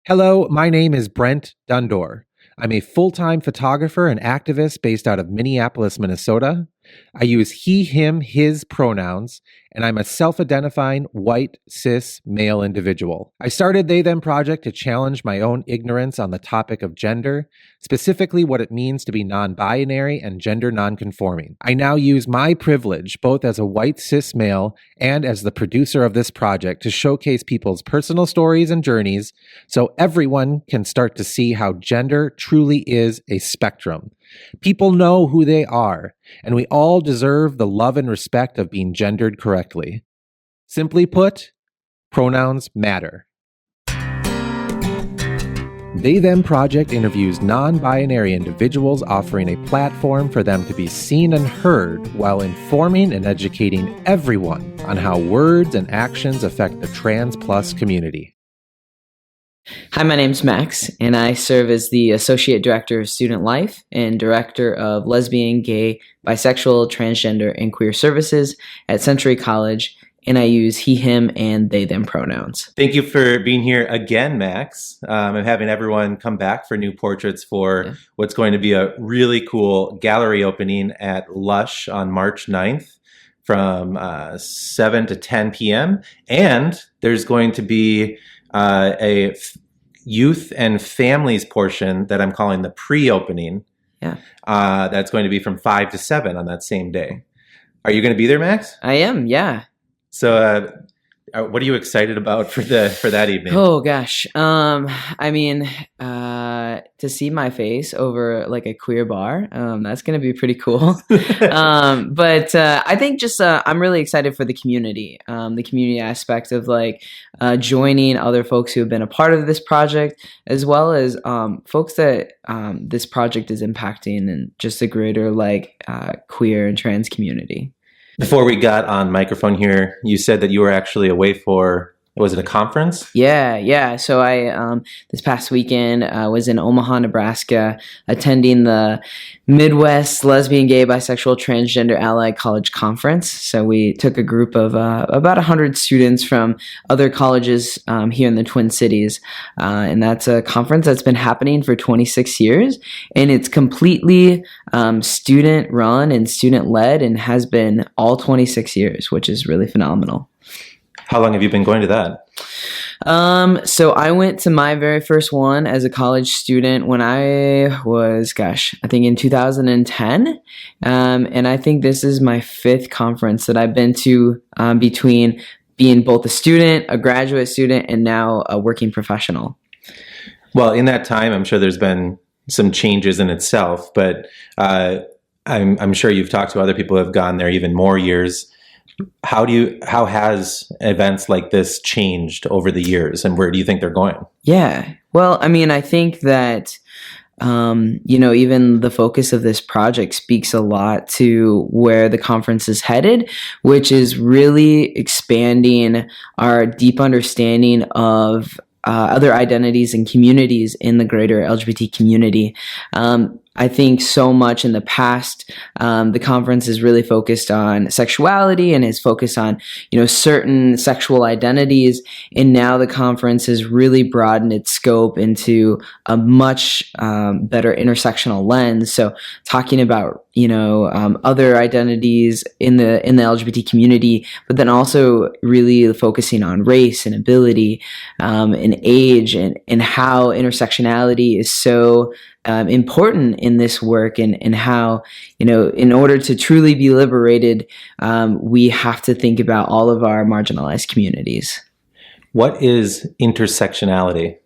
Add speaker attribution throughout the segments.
Speaker 1: Hello, my name is Brent Dundor. I'm a full-time photographer and activist based out of Minneapolis, Minnesota. I use he, him, his pronouns, and I'm a self-identifying white, cis, male individual. I started They Them Project to challenge my own ignorance on the topic of gender, specifically what it means to be non-binary and gender non-conforming. I now use my privilege, both as a white, cis male and as the producer of this project, to showcase people's personal stories and journeys so everyone can start to see how gender truly is a spectrum. People know who they are, and we all deserve the love and respect of being gendered correctly. Simply put, pronouns matter. They Them Project interviews non-binary individuals, offering a platform for them to be seen and heard while informing and educating everyone on how words and actions affect the trans plus community.
Speaker 2: Hi, my name's Max, and I serve as the Associate Director of Student Life and Director of Lesbian, Gay, Bisexual, Transgender, and Queer Services at Century College, and I use he, him, and they, them pronouns.
Speaker 3: Thank you for being here again, Max. I'm having everyone come back for new portraits for what's going to be a really cool gallery opening at Lush on March 9th from 7 to 10 p.m. And there's going to be a youth and families portion that I'm calling the pre-opening. That's going to be from 5 to 7 on that same day. Are you going to be there, Max?
Speaker 2: I am, yeah.
Speaker 3: So what are you excited about for that evening?
Speaker 2: Oh gosh. To see my face over like a queer bar, that's going to be pretty cool. But I think just I'm really excited for the community aspect of like joining other folks who have been a part of this project, as well as folks that this project is impacting and just a greater like queer and trans community.
Speaker 3: Before we got on microphone here, you said that you were actually away for, was it a conference?
Speaker 2: Yeah. So I, this past weekend, was in Omaha, Nebraska, attending the Midwest Lesbian, Gay, Bisexual, Transgender Allied College Conference. So we took a group of about 100 students from other colleges here in the Twin Cities. And that's a conference that's been happening for 26 years. And it's completely student-run and student-led and has been all 26 years, which is really phenomenal.
Speaker 3: How long have you been going to that?
Speaker 2: So I went to my very first one as a college student when I was, I think in 2010. And I think this is my 5th conference that I've been to between being both a student, a graduate student, and now a working professional.
Speaker 3: Well, in that time, I'm sure there's been some changes in itself, but I'm sure you've talked to other people who have gone there even more years. How has events like this changed over the years, and where do you think they're going?
Speaker 2: Yeah. Well, I think that, even the focus of this project speaks a lot to where the conference is headed, which is really expanding our deep understanding of other identities and communities in the greater LGBT community. I think so much in the past, the conference is really focused on sexuality and is focused on, certain sexual identities. And now the conference has really broadened its scope into a much better intersectional lens. So talking about, other identities in the LGBT community, but then also really focusing on race and ability and age and how intersectionality is so important in this work, and how, in order to truly be liberated, we have to think about all of our marginalized communities.
Speaker 3: What is intersectionality?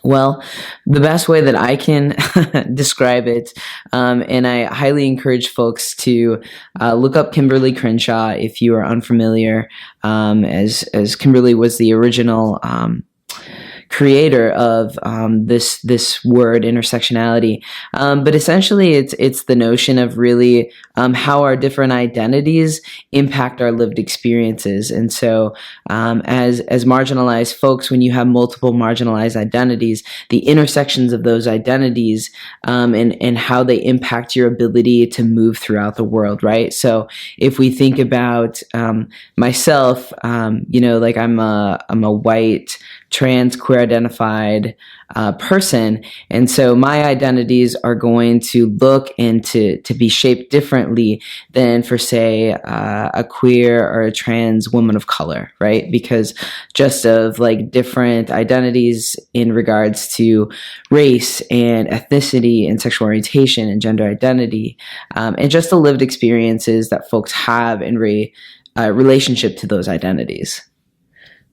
Speaker 2: Well, the best way that I can describe it, and I highly encourage folks to look up Kimberly Crenshaw if you are unfamiliar, as Kimberly was the original creator of this word intersectionality, but essentially it's the notion of really how our different identities impact our lived experiences. And so as marginalized folks, when you have multiple marginalized identities, the intersections of those identities and how they impact your ability to move throughout the world, right? So if we think about myself, like I'm a white trans queer identified person. And so my identities are going to look and to be shaped differently than for, say, a queer or a trans woman of color, right? Because just of like different identities in regards to race and ethnicity and sexual orientation and gender identity, and just the lived experiences that folks have in relationship to those identities.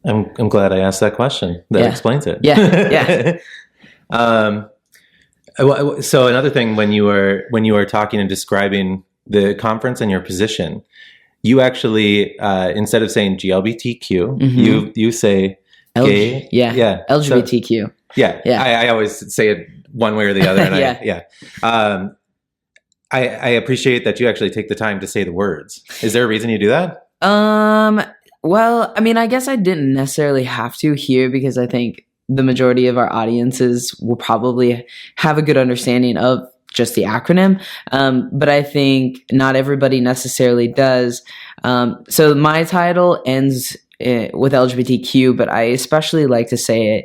Speaker 3: I'm glad I asked that question. That explains it.
Speaker 2: Yeah.
Speaker 3: So another thing, when you were talking and describing the conference and your position, you actually instead of saying GLBTQ, you say gay.
Speaker 2: LGBTQ.
Speaker 3: So, I always say it one way or the other. And I appreciate that you actually take the time to say the words. Is there a reason you do that?
Speaker 2: Well, I mean, I guess I didn't necessarily have to here because I think the majority of our audiences will probably have a good understanding of just the acronym. But I think not everybody necessarily does. So my title ends with LGBTQ, but I especially like to say it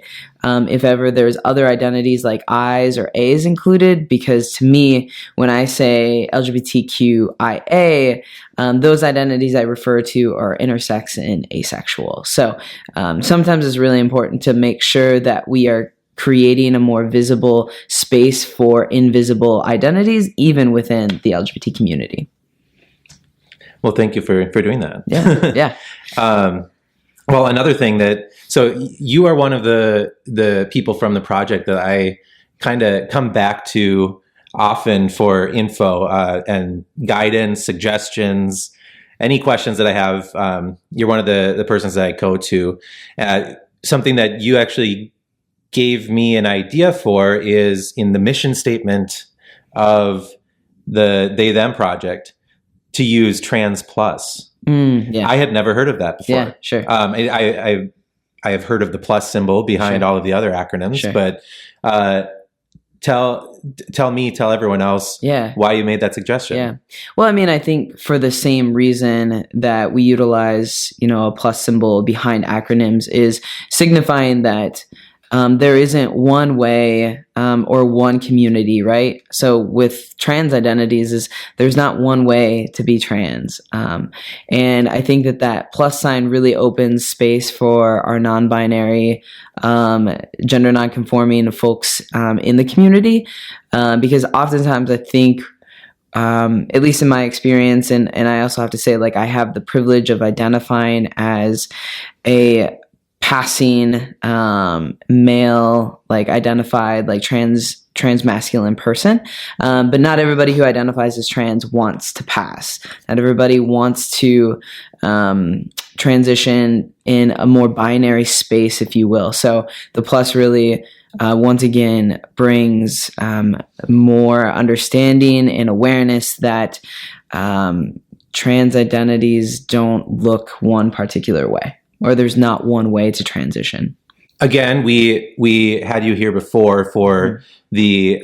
Speaker 2: if ever there's other identities like I's or A's included, because to me, when I say LGBTQIA, those identities I refer to are intersex and asexual. So sometimes it's really important to make sure that we are creating a more visible space for invisible identities, even within the LGBT community.
Speaker 3: Well, thank you for doing that.
Speaker 2: Yeah.
Speaker 3: Well, another thing so you are one of the people from the project that I kind of come back to often for info and guidance, suggestions, any questions that I have. You're one of the persons that I go to. Something that you actually gave me an idea for is in the mission statement of the They Them project to use trans plus. I had never heard of that before.
Speaker 2: Yeah, sure.
Speaker 3: I have heard of the plus symbol behind all of the other acronyms, but tell everyone else why you made that suggestion.
Speaker 2: Yeah. Well, I mean, I think for the same reason that we utilize, a plus symbol behind acronyms is signifying that there isn't one way or one community, right? So with trans identities, there's not one way to be trans. And I think that plus sign really opens space for our non-binary, gender non-conforming folks in the community. Because oftentimes I think, at least in my experience, and I also have to say, like, I have the privilege of identifying as a passing male, like identified, like trans masculine person, but not everybody who identifies as trans wants to pass. Not everybody wants to transition in a more binary space, if you will. So the plus really once again brings more understanding and awareness that trans identities don't look one particular way, or there's not one way to transition.
Speaker 3: Again, we had you here before for the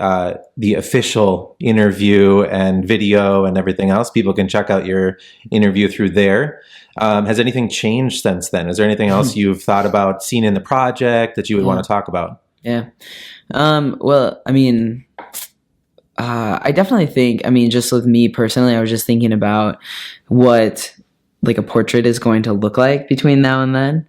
Speaker 3: official interview and video and everything else. People can check out your interview through there. Has anything changed since then? Is there anything else you've thought about, seen in the project that you would want to talk about?
Speaker 2: Yeah. Well, I mean, I definitely think, just with me personally, I was just thinking about what like a portrait is going to look like between now and then.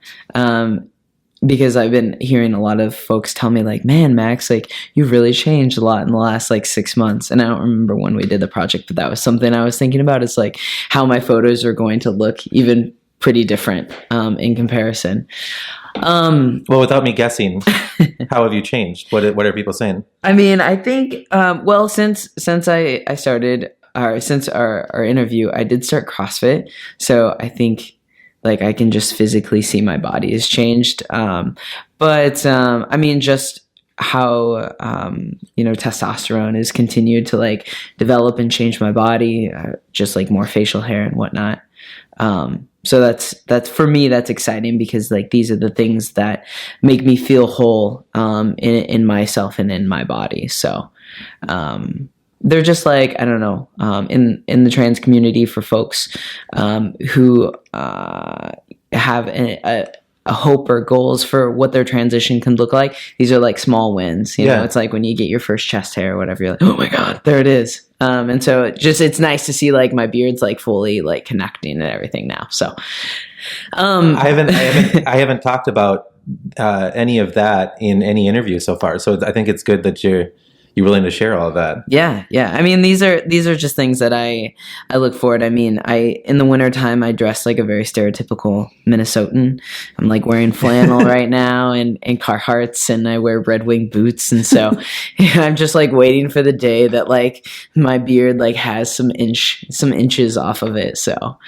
Speaker 2: Because I've been hearing a lot of folks tell me like, man, Max, like you've really changed a lot in the last like 6 months. And I don't remember when we did the project, but that was something I was thinking about. It's like how my photos are going to look even pretty different in comparison.
Speaker 3: Well, without me guessing, how have you changed? What are people saying?
Speaker 2: I mean, I think, well, since I started, since our interview, I did start CrossFit. So I think like I can just physically see my body has changed. But I mean, just how, testosterone has continued to like develop and change my body, just like more facial hair and whatnot. So that's for me, that's exciting because like these are the things that make me feel whole in myself and in my body. So they're just like, I don't know, in the trans community for folks who have a hope or goals for what their transition can look like, these are like small wins. You know, it's like when you get your first chest hair or whatever, you're like, oh my God, there it is. And so it's nice to see like my beard's like fully like connecting and everything now. So,
Speaker 3: I haven't talked about any of that in any interview so far. So I think it's good that you're willing to share all of that.
Speaker 2: Yeah. I mean, these are just things that I look forward. I mean, in the wintertime, I dress like a very stereotypical Minnesotan. I'm like wearing flannel right now and Carhartts, and I wear Red Wing boots. And so I'm just like waiting for the day that like my beard like has some inches off of it. So,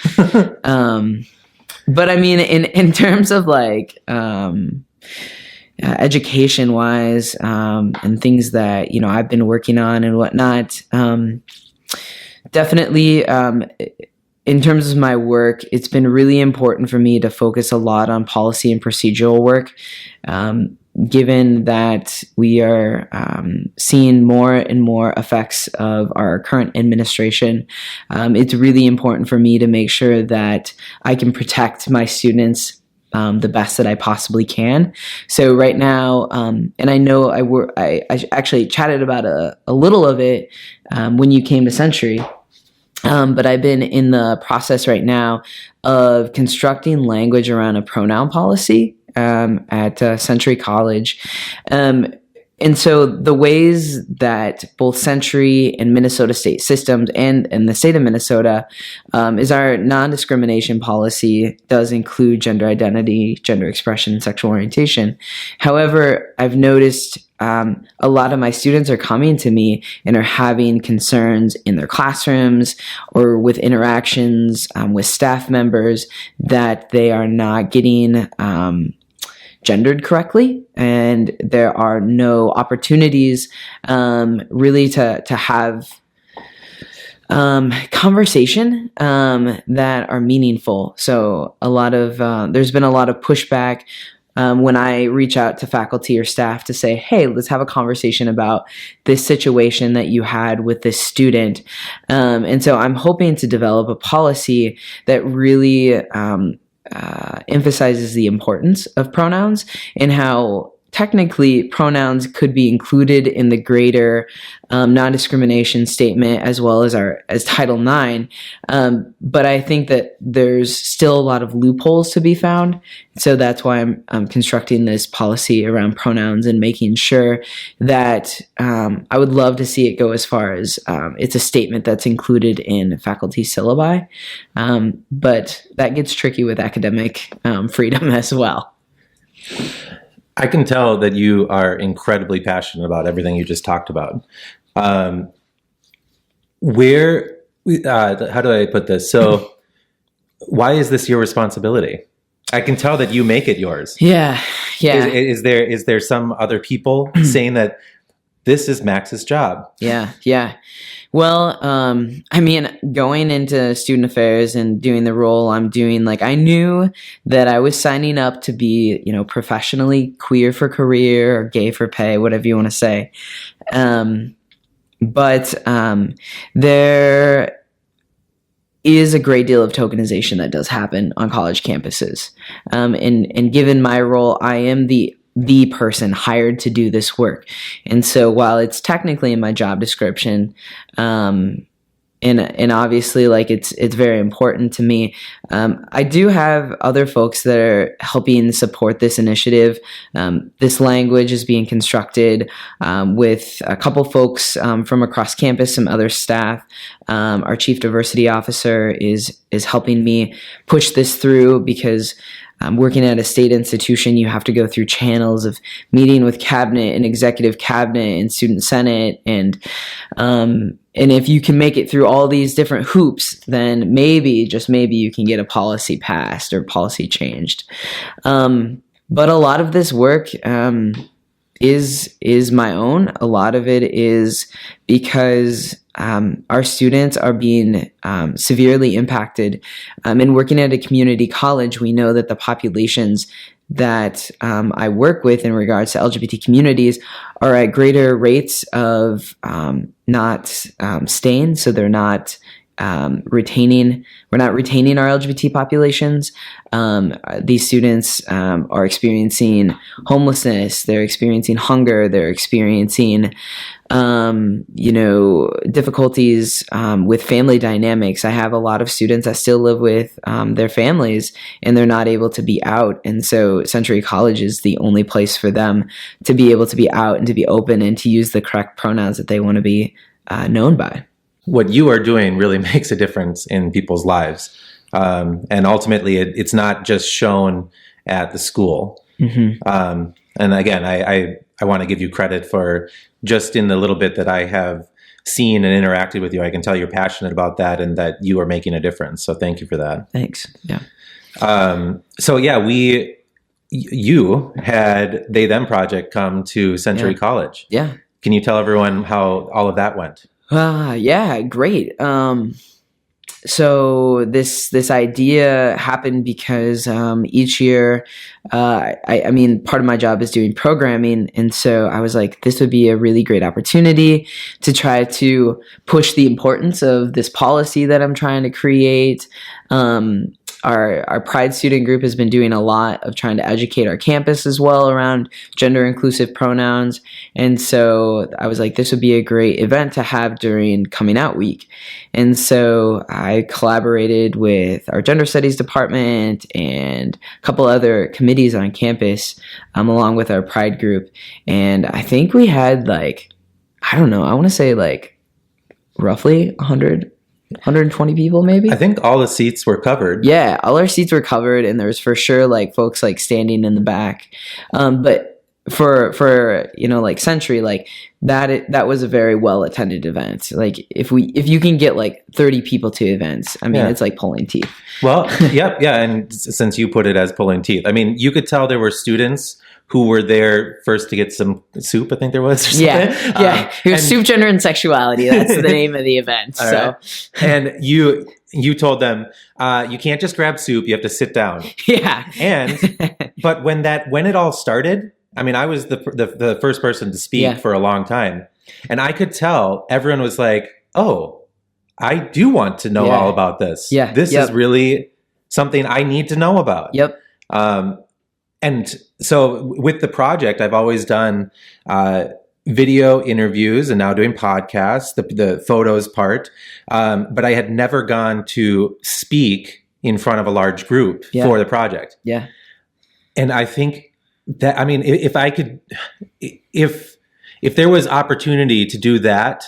Speaker 2: but I mean, in terms of like, education wise, and things that, you know, I've been working on and whatnot, definitely, in terms of my work, it's been really important for me to focus a lot on policy and procedural work. Given that we are seeing more and more effects of our current administration, it's really important for me to make sure that I can protect my students the best that I possibly can. So right now, and I know I actually chatted about a little of it when you came to Century, but I've been in the process right now of constructing language around a pronoun policy at Century College. And so the ways that both Century and Minnesota state systems and the state of Minnesota is our non-discrimination policy does include gender identity, gender expression, and sexual orientation. However, I've noticed a lot of my students are coming to me and are having concerns in their classrooms or with interactions with staff members that they are not getting gendered correctly, and there are no opportunities really to have conversation that are meaningful. So there's been a lot of pushback when I reach out to faculty or staff to say, hey, let's have a conversation about this situation that you had with this student. And so I'm hoping to develop a policy that really emphasizes the importance of pronouns and how technically pronouns could be included in the greater non-discrimination statement as well as Title IX. But I think that there's still a lot of loopholes to be found. So that's why I'm constructing this policy around pronouns and making sure that I would love to see it go as far as it's a statement that's included in faculty syllabi. But that gets tricky with academic freedom as well.
Speaker 3: I can tell that you are incredibly passionate about everything you just talked about. How do I put this? So why is this your responsibility? I can tell that you make it yours.
Speaker 2: Yeah.
Speaker 3: Is there some other people saying that this is Max's job?
Speaker 2: Yeah. Well, I mean, going into student affairs and doing the role I'm doing, like I knew that I was signing up to be, you know, professionally queer for career or gay for pay, whatever you want to say. But there is a great deal of tokenization that does happen on college campuses. And given my role, I am the person hired to do this work. And so while it's technically in my job description, and obviously like it's very important to me, I do have other folks that are helping support this initiative. This language is being constructed with a couple folks from across campus, some other staff. Our chief diversity officer is helping me push this through because working at a state institution, you have to go through channels of meeting with cabinet and executive cabinet and student senate. And if you can make it through all these different hoops, then maybe, just maybe, you can get a policy passed or policy changed. But a lot of this work is my own. A lot of it is because our students are being severely impacted. And working at a community college, we know that the populations that I work with in regards to LGBT communities are at greater rates of not staying, so they're not we're not retaining our LGBT populations. These students are experiencing homelessness, they're experiencing hunger, they're experiencing difficulties with family dynamics. I have a lot of students that still live with their families, and they're not able to be out. And so Century College is the only place for them to be able to be out and to be open and to use the correct pronouns that they want to be known by.
Speaker 3: What you are doing really makes a difference in people's lives. And ultimately, it's not just shown at the school.
Speaker 2: Mm-hmm.
Speaker 3: And again, I want to give you credit for just in the little bit that I have seen and interacted with you. I can tell you're passionate about that and that you are making a difference. So thank you for that.
Speaker 2: Thanks. Yeah.
Speaker 3: You had They Them Project come to Century College.
Speaker 2: Yeah.
Speaker 3: Can you tell everyone how all of that went?
Speaker 2: Yeah, great. So this idea happened because each year, I mean, part of my job is doing programming, and so I was like, this would be a really great opportunity to try to push the importance of this policy that I'm trying to create. Our Pride student group has been doing a lot of trying to educate our campus as well around gender inclusive pronouns. And so I was like, this would be a great event to have during coming out week. And so I collaborated with our gender studies department and a couple other committees on campus, along with our Pride group. And I think we had I want to say roughly 120 people maybe.
Speaker 3: I think all the seats were covered.
Speaker 2: Yeah, all our seats were covered, and there was for sure folks standing in the back. But for Century, that was a very well attended event. If you can get 30 people to events, I mean, it's like pulling teeth.
Speaker 3: Well, yeah, and since you put it as pulling teeth, I mean, you could tell there were students who were there first to get some soup, I think there was. Or something.
Speaker 2: Yeah. It was Soup, Gender, and Sexuality. That's the name of the event. So,
Speaker 3: right. And you told them you can't just grab soup; you have to sit down.
Speaker 2: Yeah.
Speaker 3: But when it all started, I mean, I was the first person to speak for a long time, and I could tell everyone was like, "Oh, I do want to know all about this.
Speaker 2: Yeah.
Speaker 3: This is really something I need to know about."
Speaker 2: Yep.
Speaker 3: And so with the project, I've always done video interviews and now doing podcasts, the photos part. But I had never gone to speak in front of a large group for the project.
Speaker 2: Yeah.
Speaker 3: And I think that, I mean, if there was opportunity to do that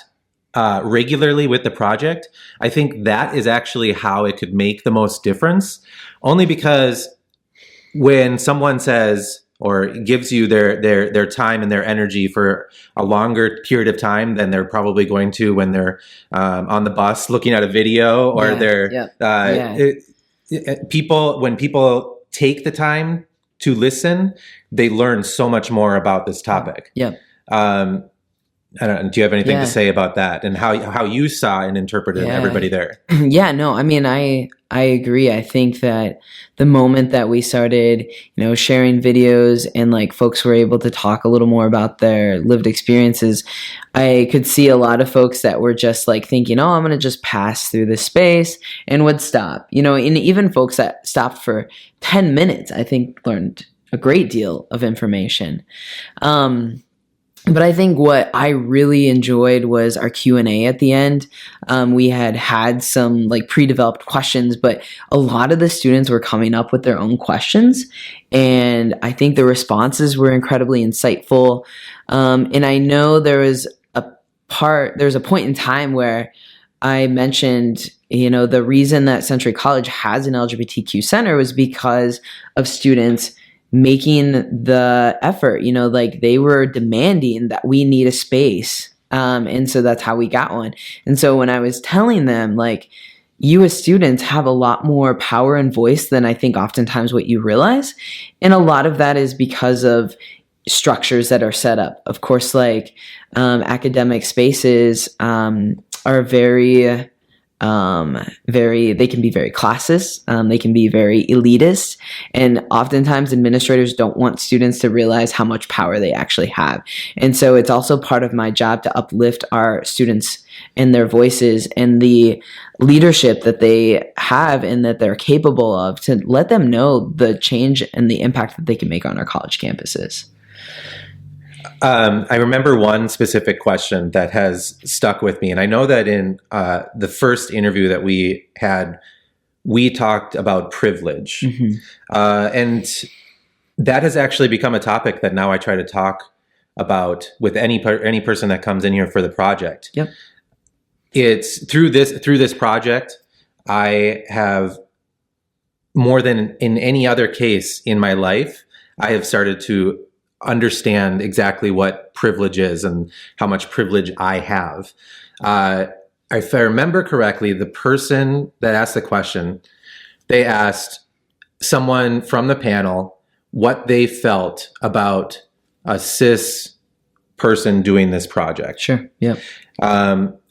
Speaker 3: regularly with the project, I think that is actually how it could make the most difference. Only because when someone says or gives you their time and their energy for a longer period of time than they're probably going to when they're on the bus looking at a video or when people take the time to listen, they learn so much more about this topic.
Speaker 2: Yeah.
Speaker 3: I don't know, do you have anything to say about that and how you saw and interpreted everybody there?
Speaker 2: Yeah, no, I mean, I agree. I think that the moment that we started, sharing videos and folks were able to talk a little more about their lived experiences, I could see a lot of folks that were just thinking, oh, I'm going to just pass through this space and would stop, and even folks that stopped for 10 minutes, I think learned a great deal of information. But I think what I really enjoyed was our Q&A at the end. We had some pre-developed questions, but a lot of the students were coming up with their own questions. And I think the responses were incredibly insightful. And I know there was a point in time where I mentioned, the reason that Century College has an LGBTQ center was because of students making the effort, they were demanding that we need a space. And so that's how we got one. And so when I was telling them, you as students have a lot more power and voice than I think oftentimes what you realize. And a lot of that is because of structures that are set up. Of course, academic spaces are very they can be very classist. They can be very elitist. And oftentimes administrators don't want students to realize how much power they actually have. And so it's also part of my job to uplift our students and their voices and the leadership that they have and that they're capable of, to let them know the change and the impact that they can make on our college campuses.
Speaker 3: I remember one specific question that has stuck with me. And I know that in the first interview that we had, we talked about privilege. And that has actually become a topic that now I try to talk about with any person that comes in here for the project.
Speaker 2: Yep.
Speaker 3: It's through this project, I have, more than in any other case in my life, I have started to understand exactly what privilege is and how much privilege I have. If I remember correctly, the person that asked the question, they asked someone from the panel what they felt about a cis person doing this project.
Speaker 2: Sure. Yeah.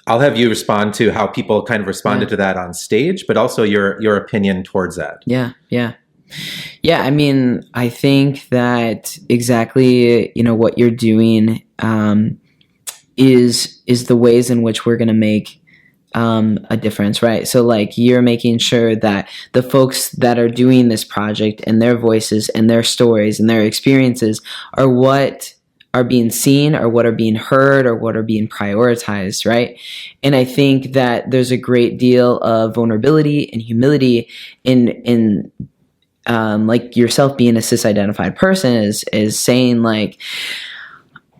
Speaker 3: I'll have you respond to how people kind of responded to that on stage, but also your opinion towards that.
Speaker 2: Yeah. I mean, I think that exactly, what you're doing is the ways in which we're going to make a difference, right? So like, you're making sure that the folks that are doing this project and their voices and their stories and their experiences are what are being seen, or what are being heard, or what are being prioritized, right? And I think that there's a great deal of vulnerability and humility in like yourself being a cis-identified person is saying like,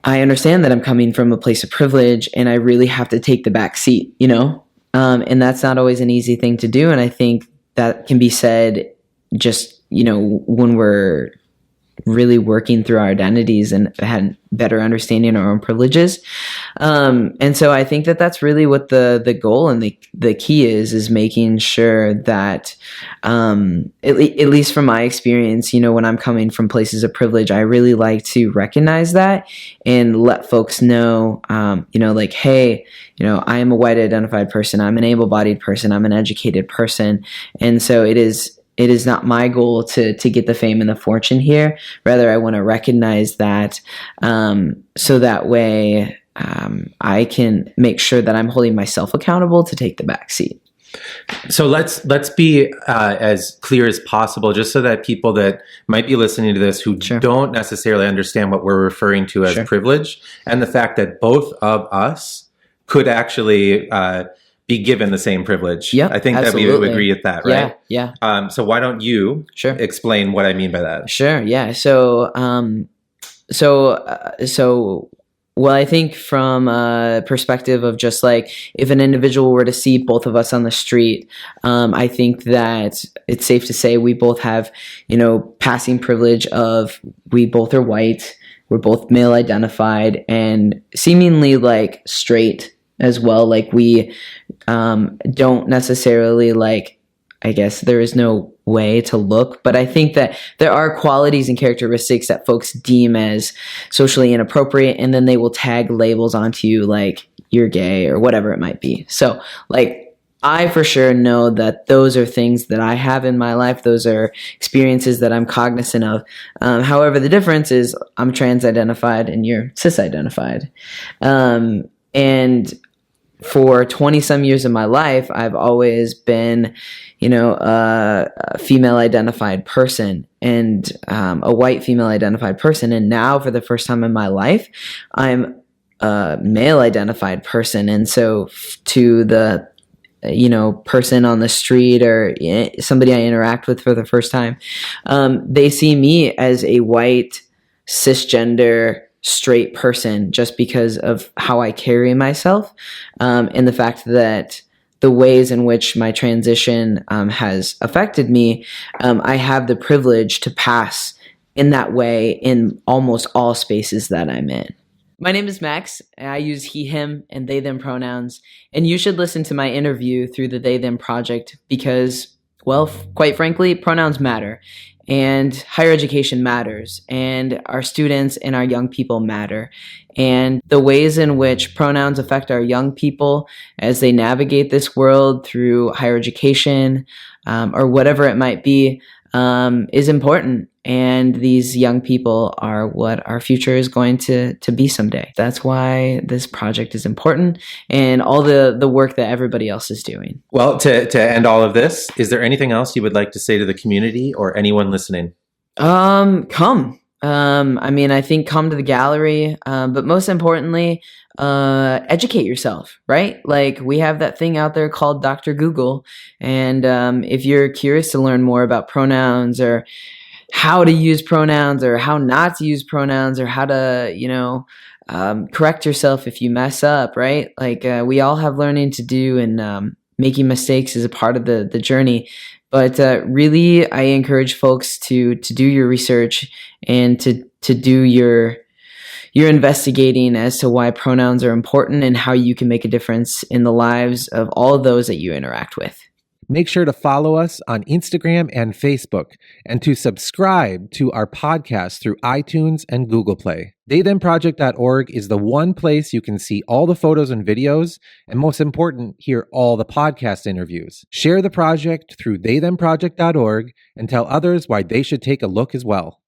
Speaker 2: I understand that I'm coming from a place of privilege and I really have to take the back seat, and that's not always an easy thing to do. And I think that can be said just, when we're really working through our identities and had better understanding our own privileges. And so I think that that's really what the goal and the key is making sure that, at least from my experience, when I'm coming from places of privilege, I really like to recognize that and let folks know, like, hey, I am a white identified person. I'm an able-bodied person. I'm an educated person. And so it is not my goal to get the fame and the fortune here. Rather, I want to recognize that, so that way I can make sure that I'm holding myself accountable to take the back seat.
Speaker 3: So let's be as clear as possible, just so that people that might be listening to this who don't necessarily understand what we're referring to as privilege, and the fact that both of us could actually be given the same privilege.
Speaker 2: Yep,
Speaker 3: I think
Speaker 2: absolutely.
Speaker 3: that we would agree at that, right?
Speaker 2: Yeah.
Speaker 3: So why don't you explain what I mean by that?
Speaker 2: Sure. Yeah. Well, I think from a perspective of just like, if an individual were to see both of us on the street, I think that it's safe to say we both have, passing privilege of, we both are white, we're both male identified, and seemingly like straight as well. Like, we don't necessarily like, I guess there is no way to look, but I think that there are qualities and characteristics that folks deem as socially inappropriate, and then they will tag labels onto you like you're gay or whatever it might be. So like, I for sure know that those are things that I have in my life. Those are experiences that I'm cognizant of. However, the difference is I'm trans-identified and you're cis-identified. And for 20 some years of my life, I've always been, a female identified person, and a white female identified person. And now for the first time in my life, I'm a male identified person. And so to the, person on the street or somebody I interact with for the first time, they see me as a white cisgender straight person just because of how I carry myself, and the fact that the ways in which my transition has affected me, I have the privilege to pass in that way in almost all spaces that I'm in. My name is Max. I use he, him, and they, them pronouns, and you should listen to my interview through the They, Them Project because, well, quite frankly, pronouns matter. and higher education matters, and our students and our young people matter. And the ways in which pronouns affect our young people as they navigate this world through higher education or whatever it might be is important. And these young people are what our future is going to be someday. That's why this project is important, and all the work that everybody else is doing.
Speaker 3: Well, to end all of this, is there anything else you would like to say to the community or anyone listening?
Speaker 2: Come. I think come to the gallery, but most importantly, educate yourself, right? Like, we have that thing out there called Dr. Google. And if you're curious to learn more about pronouns, or how to use pronouns, or how not to use pronouns, or how to, correct yourself if you mess up, right? Like, we all have learning to do, and making mistakes is a part of the journey. But really, I encourage folks to do your research and to do your investigating as to why pronouns are important and how you can make a difference in the lives of all of those that you interact with.
Speaker 1: Make sure to follow us on Instagram and Facebook, and to subscribe to our podcast through iTunes and Google Play. TheyThemProject.org is the one place you can see all the photos and videos, and most important, hear all the podcast interviews. Share the project through TheyThemProject.org and tell others why they should take a look as well.